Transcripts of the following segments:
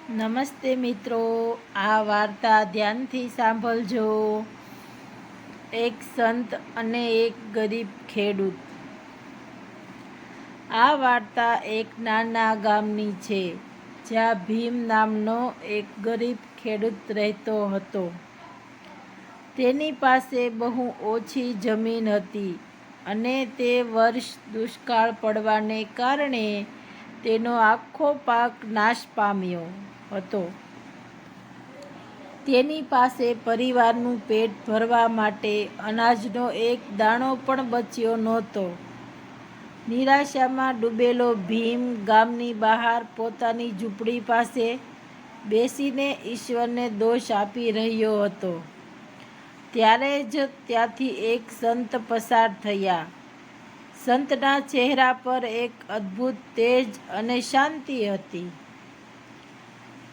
નમસ્તે મિત્રો, આ વાર્તા ધ્યાનથી સાંભળજો. એક સંત અને એક ગરીબ ખેડૂત. આ વાર્તા એક નાના ગામની છે, જ્યાં ભીમ નામનો એક ગરીબ ખેડૂત રહેતો હતો. તેની પાસે બહુ ઓછી જમીન હતી અને તે વર્ષ દુષ્કાળ પડવાને કારણે તેનો આખો પાક નાશ પામ્યો હતો. તેની પાસે પરિવારનું પેટ ભરવા માટે અનાજનો એક દાણો પણ બચ્યો નહોતો. નિરાશામાં ડૂબેલો ભીમ ગામની બહાર પોતાની ઝૂંપડી પાસે બેસીને ઈશ્વરને દોષ આપી રહ્યો હતો. ત્યારે જ ત્યાંથી એક સંત પસાર થયા. સંતના ચહેરા પર એક અદ્ભુત તેજ અને શાંતિ હતી.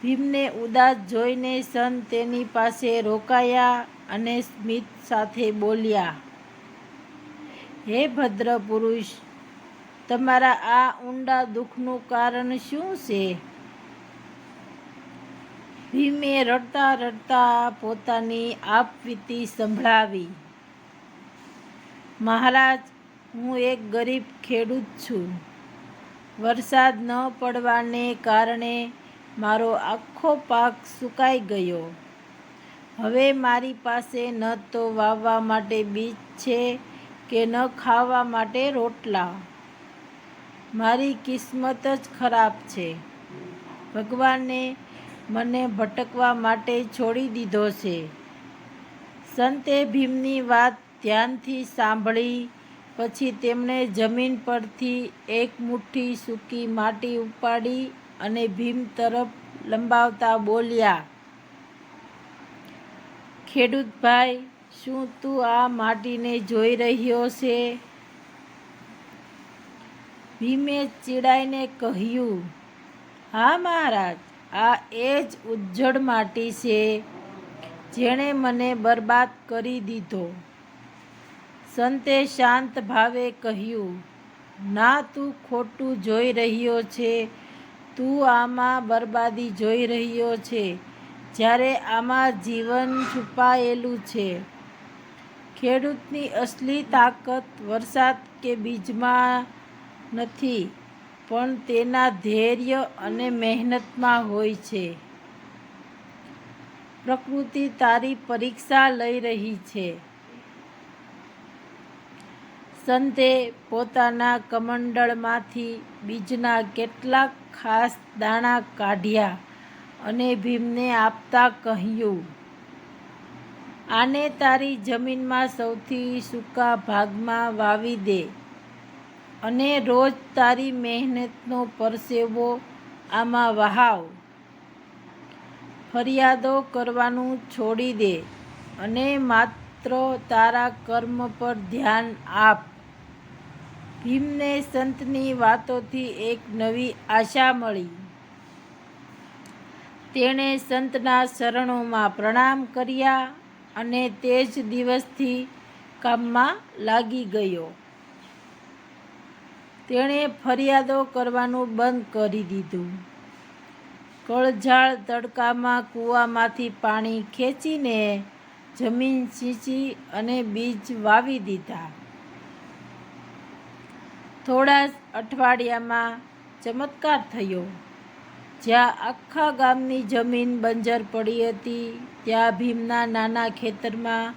ભીમને ઉદાસ જોઈને સંત તેની પાસે રોકાયા અને સ્મિત સાથે બોલ્યા, હે ભદ્ર પુરુષ, તમારા આ ઊંડા દુઃખનું કારણ શું છે? ભીમે રડતા રડતા પોતાની આપવીતી સંભળાવી. મહારાજ, હું એક ગરીબ ખેડૂત છું. વરસાદ ન પડવાને કારણે મારો આખો પાક સુકાઈ ગયો. હવે મારી પાસે ન તો વાવવા માટે બીજ છે કે ન ખાવા માટે રોટલા. મારી કિસ્મત જ ખરાબ છે. ભગવાને મને ભટકવા માટે છોડી દીધો છે. સંતે ભીમની વાત ધ્યાનથી સાંભળી પછી તેમણે જમીન પરથી એક મુઠ્ઠી સૂકી માટી ઉપાડી અને ભીમ તરફ લંબાવતા બોલ્યા, ખેડૂત ભાઈ, શું તું આ માટીને જોઈ રહ્યો છે? ભીમે ચીડાઈને કહ્યું, હા મહારાજ, આ એ જ ઉજ્જડ માટી છે જેણે મને બરબાદ કરી દીધો. સંતે શાંત ભાવે કહ્યું, ના, તું ખોટું જોઈ રહ્યો છે. તું આમાં બરબાદી જોઈ રહ્યો છે, જ્યારે આમાં જીવન છુપાયેલું છે. ખેડૂતની અસલી તાકાત વરસાદ કે બીજમાં નથી, પણ તેના ધૈર્ય અને મહેનતમાં હોય છે. પ્રકૃતિ તારી પરીક્ષા લઈ રહી છે. સંતે પોતાના કમંડળમાંથી બીજના કેટલાક ખાસ દાણા કાઢ્યા અને ભીમને આપતા કહ્યું, આને તારી જમીનમાં સૌથી સૂકા ભાગમાં વાવી દે અને રોજ તારી મહેનતનો પરસેવો આમાં વહાવ. ફરિયાદો કરવાનું છોડી દે અને માત્ર તારા કર્મ પર ધ્યાન આપ. ભીમને સંતની વાતોથી એક નવી આશા મળી. તેણે સંતના ચરણોમાં પ્રણામ કર્યા અને તે જ દિવસથી કામમાં લાગી ગયો. તેણે ફરિયાદો કરવાનું બંધ કરી દીધું. કાળઝાળ તડકામાં કૂવામાંથી પાણી ખેંચીને જમીન સિંચી અને બીજ વાવી દીધા. થોડા અઠવાડિયામાં ચમત્કાર થયો. જ્યાં આખા ગામની જમીન બંજર પડી હતી, ત્યાં ભીમના નાના ખેતરમાં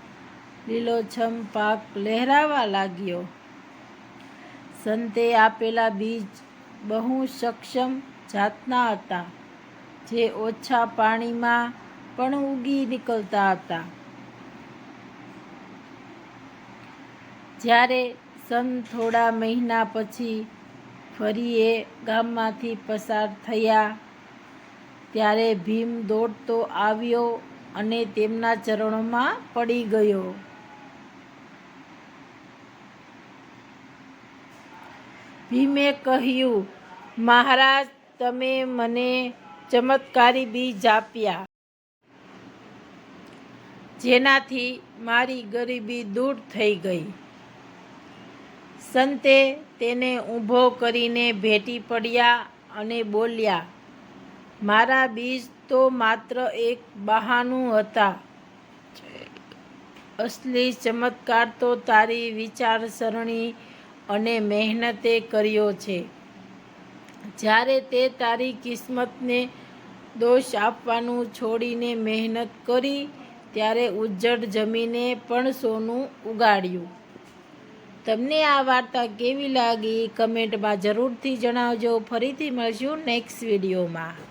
લીલોછમ પાક લહેરાવા લાગ્યો. સંતે આપેલા બીજ બહુ સક્ષમ જાતના હતા, જે ઓછા પાણીમાં પણ ઉગી નીકળતા હતા. જ્યારે સંત થોડા મહિના પછી ફરી એ ગામમાંથી પસાર થયા, ત્યારે ભીમ દોડતો આવ્યો અને તેમના ચરણોમાં પડી ગયો. ભીમે કહ્યું, મહારાજ, તમે મને ચમત્કારી બીજ આપ્યા, જેનાથી મારી ગરીબી દૂર થઈ ગઈ. સંતે તેને ઊભો કરીને ભેટી પડ્યા અને બોલ્યા, મારા બીજ તો માત્ર એક બહાનું હતા. અસલી ચમત્કાર તો તારી વિચારસરણી અને મહેનતે કર્યો છે. જ્યારે તે તારી કિસ્મતને દોષ આપવાનું છોડીને મહેનત કરી ત્યારે ઉજ્જડ જમીને પણ સોનું ઉગાડ્યું. તમને આ વાર્તા કેવી લાગી કમેન્ટમાં જરૂરથી જણાવજો. ફરીથી મળશું નેક્સ્ટ વિડીયોમાં.